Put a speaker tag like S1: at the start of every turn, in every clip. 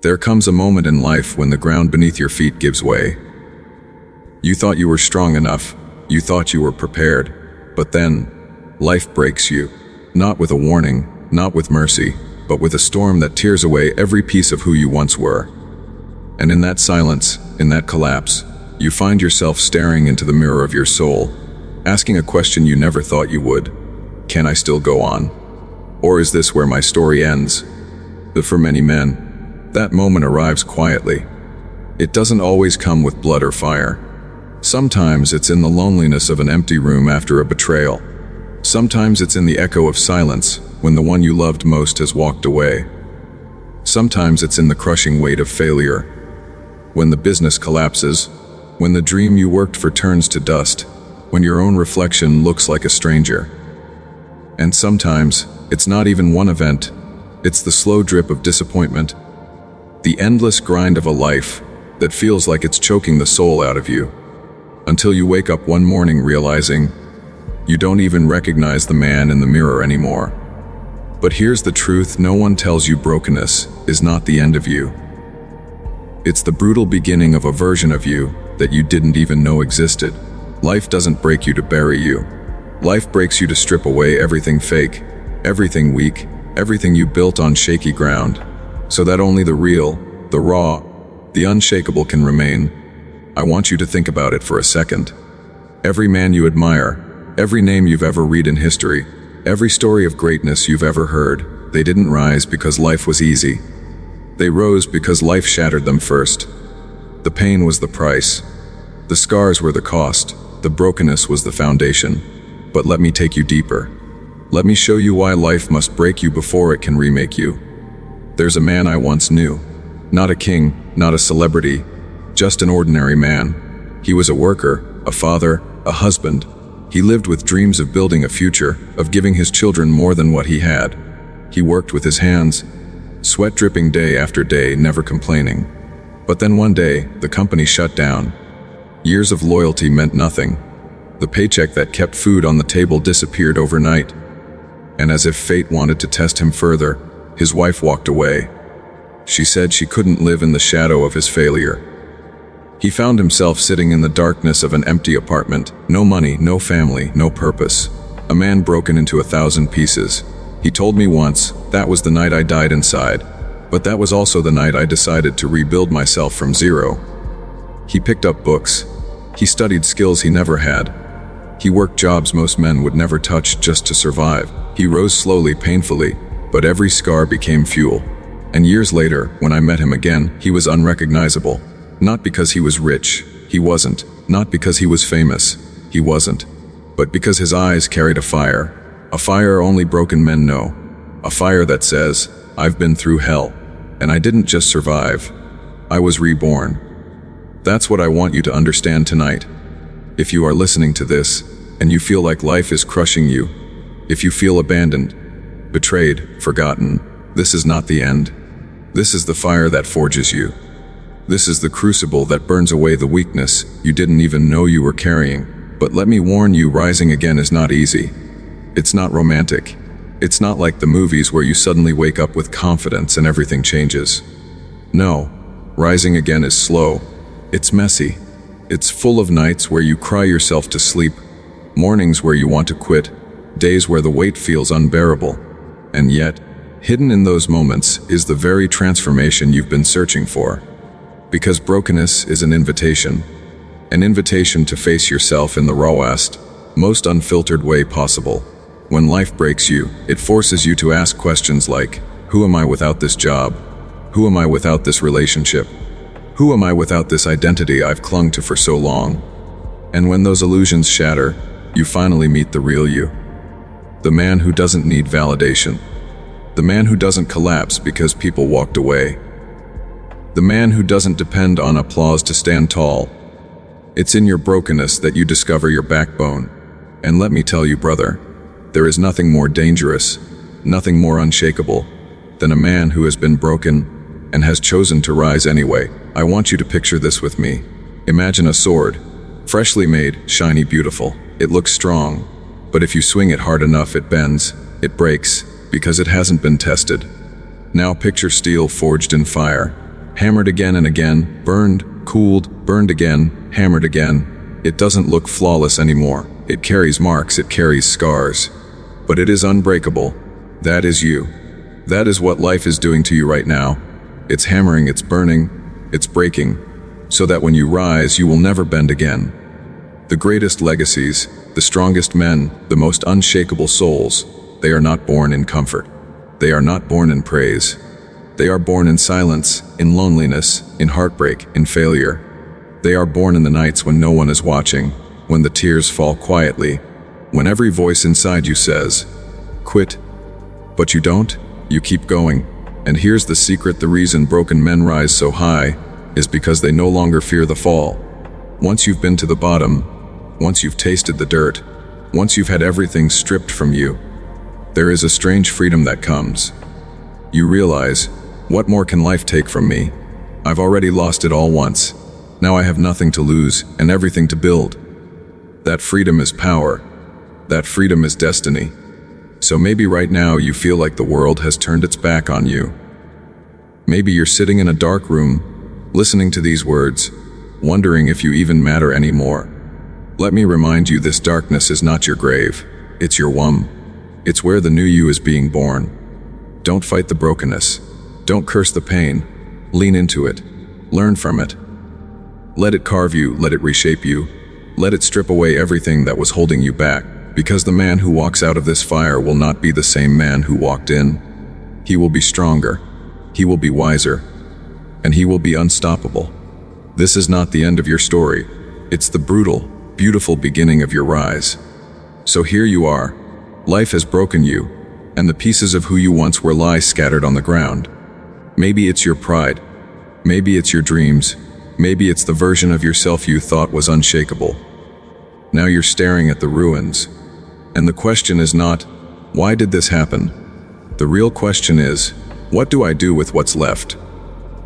S1: There comes a moment in life when the ground beneath your feet gives way. You thought you were strong enough, you thought you were prepared, but then, life breaks you. Not with a warning, not with mercy, but with a storm that tears away every piece of who you once were. And in that silence, in that collapse, you find yourself staring into the mirror of your soul, asking a question you never thought you would. Can I still go on? Or is this where my story ends? But for many men, that moment arrives quietly. It doesn't always come with blood or fire. Sometimes it's in the loneliness of an empty room after a betrayal. Sometimes it's in the echo of silence when the one you loved most has walked away. Sometimes it's in the crushing weight of failure. When the business collapses, when the dream you worked for turns to dust, when your own reflection looks like a stranger. And sometimes, it's not even one event, it's the slow drip of disappointment, the endless grind of a life that feels like it's choking the soul out of you, until you wake up one morning realizing you don't even recognize the man in the mirror anymore. But here's the truth: no one tells you brokenness is not the end of you. It's the brutal beginning of a version of you that you didn't even know existed. Life doesn't break you to bury you. Life breaks you to strip away everything fake, everything weak, everything you built on shaky ground, so that only the real, the raw, the unshakable can remain. I want you to think about it for a second. Every man you admire, every name you've ever read in history, every story of greatness you've ever heard, they didn't rise because life was easy. They rose because life shattered them first. The pain was the price. The scars were the cost. The brokenness was the foundation. But let me take you deeper. Let me show you why life must break you before it can remake you. There's a man I once knew. Not a king, not a celebrity, just an ordinary man. He was a worker, a father, a husband. He lived with dreams of building a future, of giving his children more than what he had. He worked with his hands, sweat dripping day after day, never complaining. But then one day, the company shut down. Years of loyalty meant nothing. The paycheck that kept food on the table disappeared overnight. And as if fate wanted to test him further, his wife walked away. She said she couldn't live in the shadow of his failure. He found himself sitting in the darkness of an empty apartment. No money, no family, no purpose. A man broken into 1,000 pieces. He told me once, that was the night I died inside. But that was also the night I decided to rebuild myself from zero. He picked up books. He studied skills he never had. He worked jobs most men would never touch just to survive. He rose slowly, painfully, but every scar became fuel. And years later, when I met him again, he was unrecognizable. Not because he was rich, he wasn't. Not because he was famous, he wasn't. But because his eyes carried a fire only broken men know. A fire that says, I've been through hell, and I didn't just survive, I was reborn. That's what I want you to understand tonight. If you are listening to this, and you feel like life is crushing you, if you feel abandoned, betrayed, forgotten, this is not the end. This is the fire that forges you. This is the crucible that burns away the weakness you didn't even know you were carrying. But let me warn you, rising again is not easy. It's not romantic. It's not like the movies where you suddenly wake up with confidence and everything changes. No, rising again is slow. It's messy. It's full of nights where you cry yourself to sleep, mornings where you want to quit, days where the weight feels unbearable. And yet, hidden in those moments is the very transformation you've been searching for. Because brokenness is an invitation to face yourself in the rawest, most unfiltered way possible. When life breaks you, it forces you to ask questions like, who am I without this job? Who am I without this relationship? Who am I without this identity I've clung to for so long? And when those illusions shatter, you finally meet the real you. The man who doesn't need validation. The man who doesn't collapse because people walked away. The man who doesn't depend on applause to stand tall. It's in your brokenness that you discover your backbone. And let me tell you, brother, there is nothing more dangerous, nothing more unshakable, than a man who has been broken and has chosen to rise anyway. I want you to picture this with me. Imagine a sword, freshly made, shiny, beautiful. It looks strong, but if you swing it hard enough, it bends, it breaks, because it hasn't been tested. Now picture steel forged in fire. Hammered again and again, burned, cooled, burned again, hammered again. It doesn't look flawless anymore. It carries marks, it carries scars. But it is unbreakable. That is you. That is what life is doing to you right now. It's hammering, it's burning, it's breaking, so that when you rise, you will never bend again. The greatest legacies, the strongest men, the most unshakable souls, they are not born in comfort. They are not born in praise. They are born in silence, in loneliness, in heartbreak, in failure. They are born in the nights when no one is watching, when the tears fall quietly, when every voice inside you says, "Quit." But you don't. You keep going. And here's the secret: the reason broken men rise so high is because they no longer fear the fall. Once you've been to the bottom, once you've tasted the dirt, once you've had everything stripped from you, there is a strange freedom that comes. You realize, what more can life take from me? I've already lost it all once. Now I have nothing to lose and everything to build. That freedom is power. That freedom is destiny. So maybe right now you feel like the world has turned its back on you. Maybe you're sitting in a dark room, listening to these words, wondering if you even matter anymore. Let me remind you, this darkness is not your grave. It's your womb. It's where the new you is being born. Don't fight the brokenness. Don't curse the pain. Lean into it. Learn from it. Let it carve you, let it reshape you. Let it strip away everything that was holding you back, because the man who walks out of this fire will not be the same man who walked in. He will be stronger. He will be wiser. And he will be unstoppable. This is not the end of your story. It's the brutal, beautiful beginning of your rise. So here you are. Life has broken you, and the pieces of who you once were lie scattered on the ground. Maybe it's your pride. Maybe it's your dreams. Maybe it's the version of yourself you thought was unshakable. Now you're staring at the ruins. And the question is not, why did this happen? The real question is, what do I do with what's left?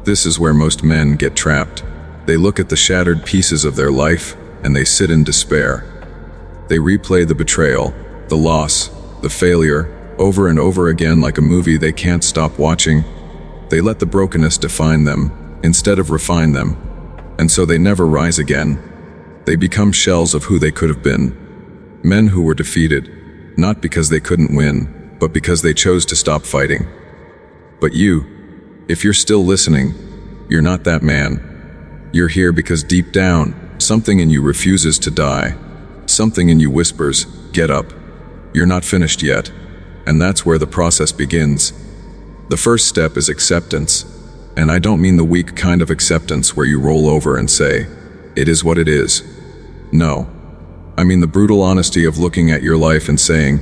S1: This is where most men get trapped. They look at the shattered pieces of their life, and they sit in despair. They replay the betrayal, the loss, the failure, over and over again like a movie they can't stop watching. They let the brokenness define them, instead of refine them. And so they never rise again. They become shells of who they could have been. Men who were defeated, not because they couldn't win, but because they chose to stop fighting. But you, if you're still listening, you're not that man. You're here because deep down, something in you refuses to die. Something in you whispers, "Get up." You're not finished yet. And that's where the process begins. The first step is acceptance. And I don't mean the weak kind of acceptance where you roll over and say, "It is what it is." No. I mean the brutal honesty of looking at your life and saying,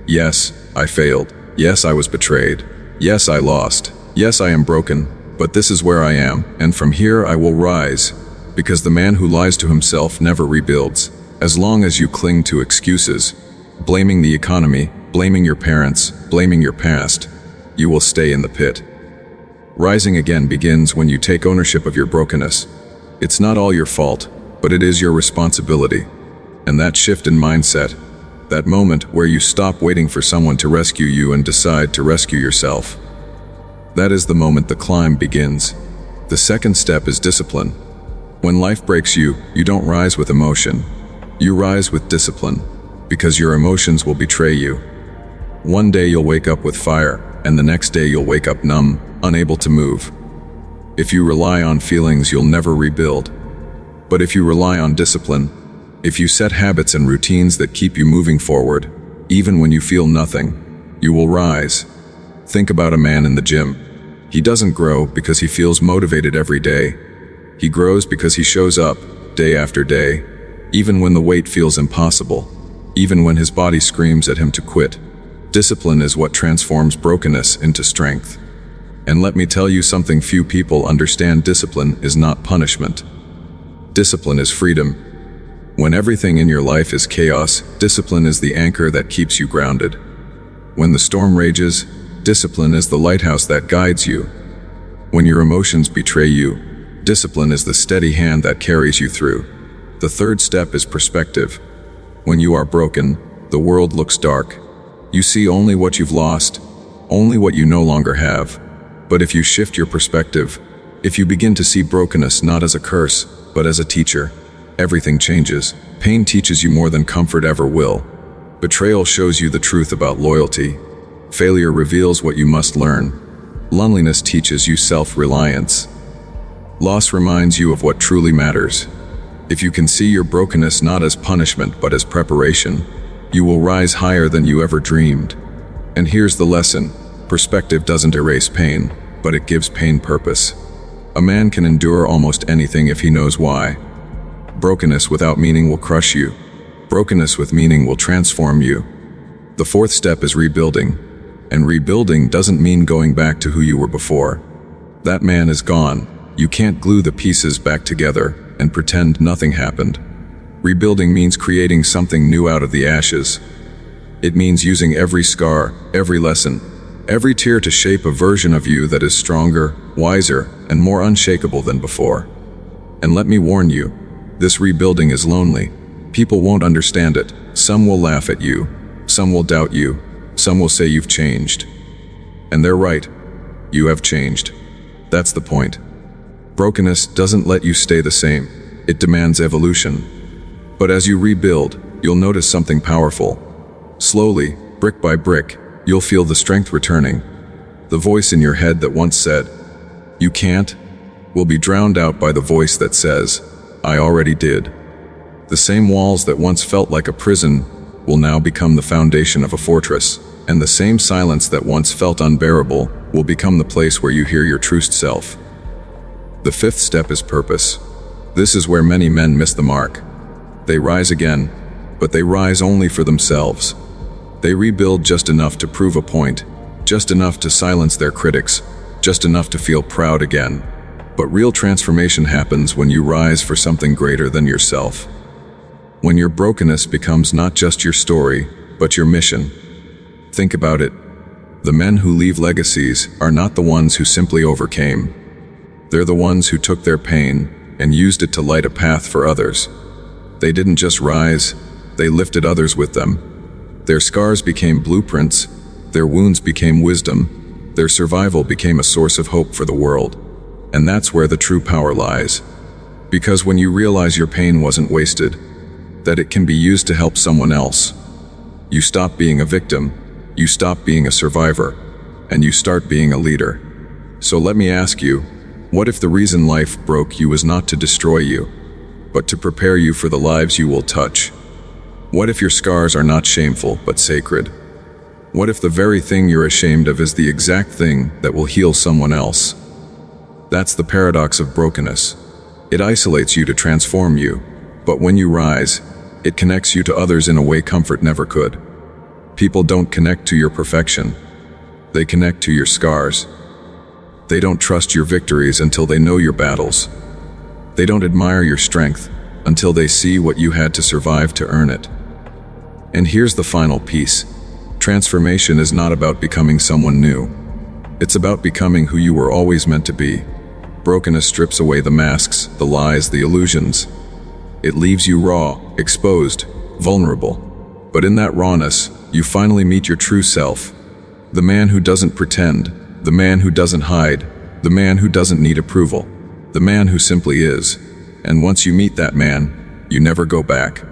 S1: "Yes, I failed. Yes, I was betrayed. Yes, I lost. Yes, I am broken. But this is where I am, and from here I will rise." Because the man who lies to himself never rebuilds. As long as you cling to excuses, blaming the economy, blaming your parents, blaming your past, you will stay in the pit. Rising again begins when you take ownership of your brokenness. It's not all your fault, but it is your responsibility. And that shift in mindset, that moment where you stop waiting for someone to rescue you and decide to rescue yourself, that is the moment the climb begins. The second step is discipline. When life breaks you, you don't rise with emotion. You rise with discipline, because your emotions will betray you. One day you'll wake up with fire, and the next day you'll wake up numb, unable to move. If you rely on feelings, you'll never rebuild. But if you rely on discipline, if you set habits and routines that keep you moving forward, even when you feel nothing, you will rise. Think about a man in the gym. He doesn't grow because he feels motivated every day. He grows because he shows up, day after day, even when the weight feels impossible, even when his body screams at him to quit. Discipline is what transforms brokenness into strength. And let me tell you something few people understand: discipline is not punishment. Discipline is freedom. When everything in your life is chaos, discipline is the anchor that keeps you grounded. When the storm rages, discipline is the lighthouse that guides you. When your emotions betray you, discipline is the steady hand that carries you through. The third step is perspective. When you are broken, the world looks dark. You see only what you've lost, only what you no longer have. But if you shift your perspective, If you begin to see brokenness not as a curse, but as a teacher, everything changes. Pain teaches you more than comfort ever will. Betrayal shows you the truth about loyalty. Failure reveals what you must learn. Loneliness teaches you self-reliance. Loss reminds you of what truly matters. If you can see your brokenness not as punishment but as preparation, you will rise higher than you ever dreamed. And here's the lesson: perspective doesn't erase pain, but it gives pain purpose. A man can endure almost anything if he knows why. Brokenness without meaning will crush you. Brokenness with meaning will transform you. The fourth step is rebuilding. And rebuilding doesn't mean going back to who you were before. That man is gone. You can't glue the pieces back together and pretend nothing happened. Rebuilding means creating something new out of the ashes. It means using every scar, every lesson, every tear to shape a version of you that is stronger, wiser, and more unshakable than before. And let me warn you, this rebuilding is lonely. People won't understand it. Some will laugh at you. Some will doubt you. Some will say you've changed. And they're right. You have changed. That's the point. Brokenness doesn't let you stay the same. It demands evolution. But as you rebuild, you'll notice something powerful. Slowly, brick by brick, you'll feel the strength returning. The voice in your head that once said, "You can't," will be drowned out by the voice that says, "I already did." The same walls that once felt like a prison will now become the foundation of a fortress, and the same silence that once felt unbearable will become the place where you hear your true self. The fifth step is purpose. This is where many men miss the mark. They rise again, but they rise only for themselves. They rebuild just enough to prove a point, just enough to silence their critics, just enough to feel proud again. But real transformation happens when you rise for something greater than yourself. When your brokenness becomes not just your story, but your mission. Think about it. The men who leave legacies are not the ones who simply overcame. They're the ones who took their pain and used it to light a path for others. They didn't just rise, they lifted others with them. Their scars became blueprints, their wounds became wisdom, their survival became a source of hope for the world. And that's where the true power lies. Because when you realize your pain wasn't wasted, that it can be used to help someone else, you stop being a victim, you stop being a survivor, and you start being a leader. So let me ask you, what if the reason life broke you was not to destroy you, but to prepare you for the lives you will touch? What if your scars are not shameful, but sacred? What if the very thing you're ashamed of is the exact thing that will heal someone else? That's the paradox of brokenness. It isolates you to transform you, but when you rise, it connects you to others in a way comfort never could. People don't connect to your perfection. They connect to your scars. They don't trust your victories until they know your battles. They don't admire your strength until they see what you had to survive to earn it. And here's the final piece. Transformation is not about becoming someone new. It's about becoming who you were always meant to be. Brokenness strips away the masks, the lies, the illusions. It leaves you raw, exposed, vulnerable. But in that rawness, you finally meet your true self. The man who doesn't pretend, the man who doesn't hide, the man who doesn't need approval, the man who simply is. And once you meet that man, you never go back.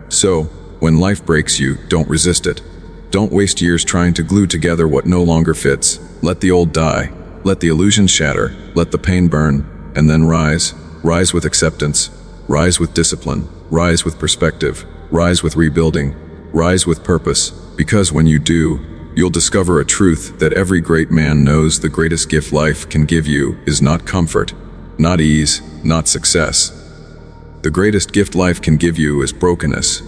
S1: So, when life breaks you, don't resist it. Don't waste years trying to glue together what no longer fits. Let the old die. Let the illusion shatter. Let the pain burn. And then rise. Rise with acceptance. Rise with discipline. Rise with perspective. Rise with rebuilding. Rise with purpose. Because when you do, you'll discover a truth that every great man knows: the greatest gift life can give you is not comfort, not ease, not success. The greatest gift life can give you is brokenness.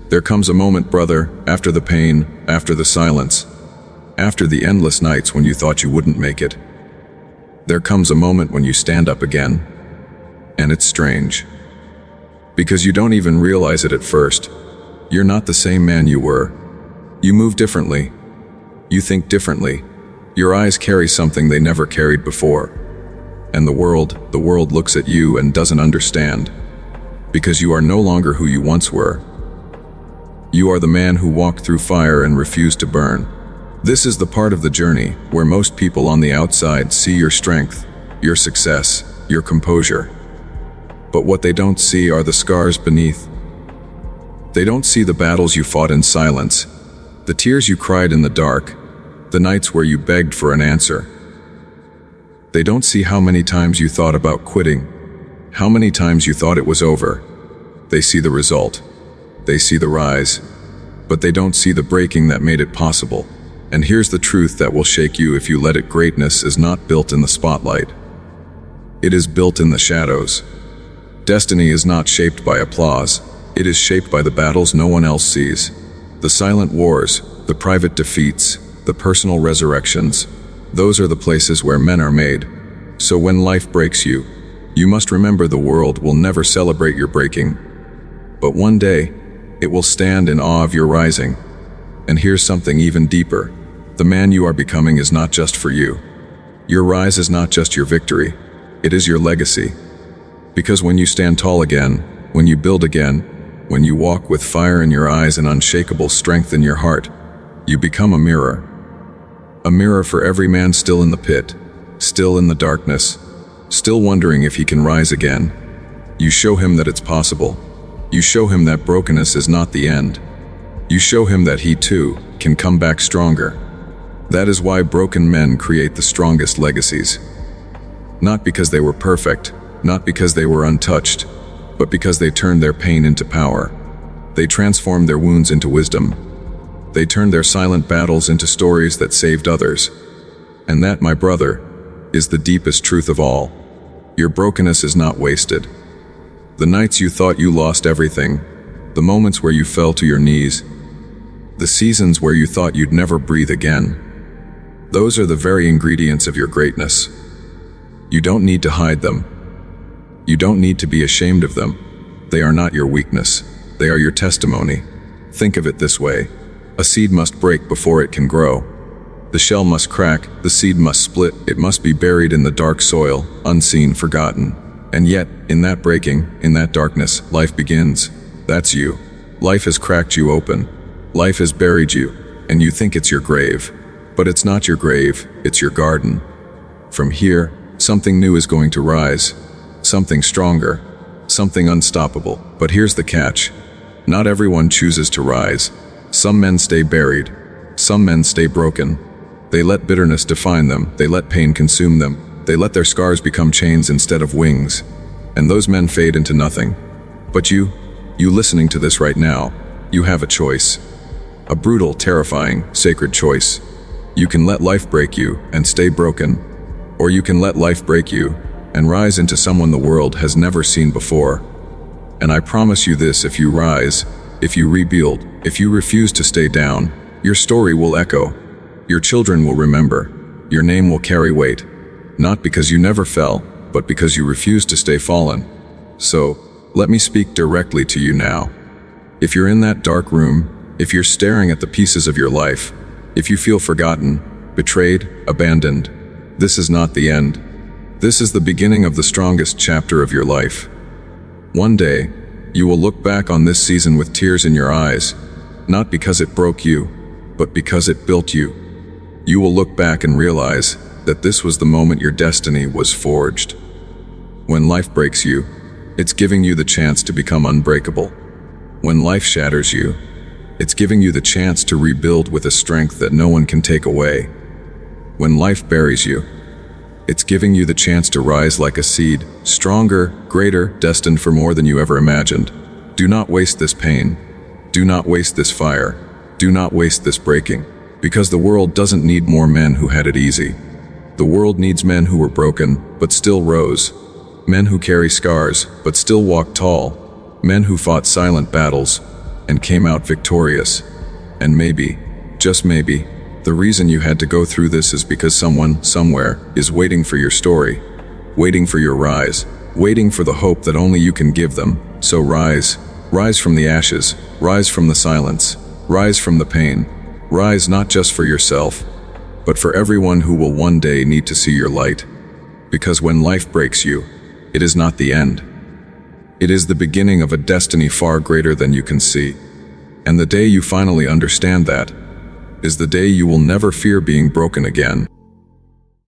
S1: There comes a moment, brother, after the pain, after the silence, after the endless nights when you thought you wouldn't make it. There comes a moment when you stand up again. And it's strange. Because you don't even realize it at first. You're not the same man you were. You move differently. You think differently. Your eyes carry something they never carried before. And the world looks at you and doesn't understand. Because you are no longer who you once were. You are the man who walked through fire and refused to burn. This is the part of the journey where most people on the outside see your strength, your success, your composure. But what they don't see are the scars beneath. They don't see the battles you fought in silence, the tears you cried in the dark, the nights where you begged for an answer. They don't see how many times you thought about quitting, how many times you thought it was over. They see the result. They see the rise. But they don't see the breaking that made it possible. And here's the truth that will shake you if you let it: greatness is not built in the spotlight. It is built in the shadows. Destiny is not shaped by applause. It is shaped by the battles no one else sees. The silent wars, the private defeats, the personal resurrections. Those are the places where men are made. So when life breaks you, you must remember the world will never celebrate your breaking. But one day, it will stand in awe of your rising. And here's something even deeper. The man you are becoming is not just for you. Your rise is not just your victory. It is your legacy. Because when you stand tall again, when you build again, when you walk with fire in your eyes and unshakable strength in your heart, you become a mirror. A mirror for every man still in the pit, still in the darkness, still wondering if he can rise again. You show him that it's possible. You show him that brokenness is not the end. You show him that he too can come back stronger. That is why broken men create the strongest legacies. Not because they were perfect, not because they were untouched, but because they turned their pain into power. They transformed their wounds into wisdom. They turned their silent battles into stories that saved others. And that, my brother, is the deepest truth of all. Your brokenness is not wasted. The nights you thought you lost everything, the moments where you fell to your knees, the seasons where you thought you'd never breathe again, those are the very ingredients of your greatness. You don't need to hide them. You don't need to be ashamed of them. They are not your weakness. They are your testimony. Think of it this way. A seed must break before it can grow. The shell must crack, the seed must split, it must be buried in the dark soil, unseen, forgotten. And yet, in that breaking, in that darkness, life begins. That's you. Life has cracked you open. Life has buried you, and you think it's your grave. But it's not your grave, it's your garden. From here, something new is going to rise. Something stronger. Something unstoppable. But here's the catch. Not everyone chooses to rise. Some men stay buried. Some men stay broken. They let bitterness define them. They let pain consume them. They let their scars become chains instead of wings. And those men fade into nothing. But you listening to this right now, you have a choice. A brutal, terrifying, sacred choice. You can let life break you and stay broken. Or you can let life break you and rise into someone the world has never seen before. And I promise you this: if you rise, if you rebuild, if you refuse to stay down, your story will echo. Your children will remember. Your name will carry weight. Not because you never fell, but because you refused to stay fallen. So, let me speak directly to you now. If you're in that dark room, if you're staring at the pieces of your life, if you feel forgotten, betrayed, abandoned, this is not the end. This is the beginning of the strongest chapter of your life. One day, you will look back on this season with tears in your eyes, not because it broke you, but because it built you. You will look back and realize that this was the moment your destiny was forged. When life breaks you, it's giving you the chance to become unbreakable. When life shatters you, it's giving you the chance to rebuild with a strength that no one can take away. When life buries you, it's giving you the chance to rise like a seed, stronger, greater, destined for more than you ever imagined. Do not waste this pain. Do not waste this fire. Do not waste this breaking. Because the world doesn't need more men who had it easy. The world needs men who were broken, but still rose. Men who carry scars, but still walk tall. Men who fought silent battles, and came out victorious. And maybe, just maybe, the reason you had to go through this is because someone, somewhere, is waiting for your story, waiting for your rise, waiting for the hope that only you can give them. So rise. Rise from the ashes. Rise from the silence. Rise from the pain. Rise not just for yourself, but for everyone who will one day need to see your light. Because when life breaks you, it is not the end. It is the beginning of a destiny far greater than you can see. And the day you finally understand that, is the day you will never fear being broken again.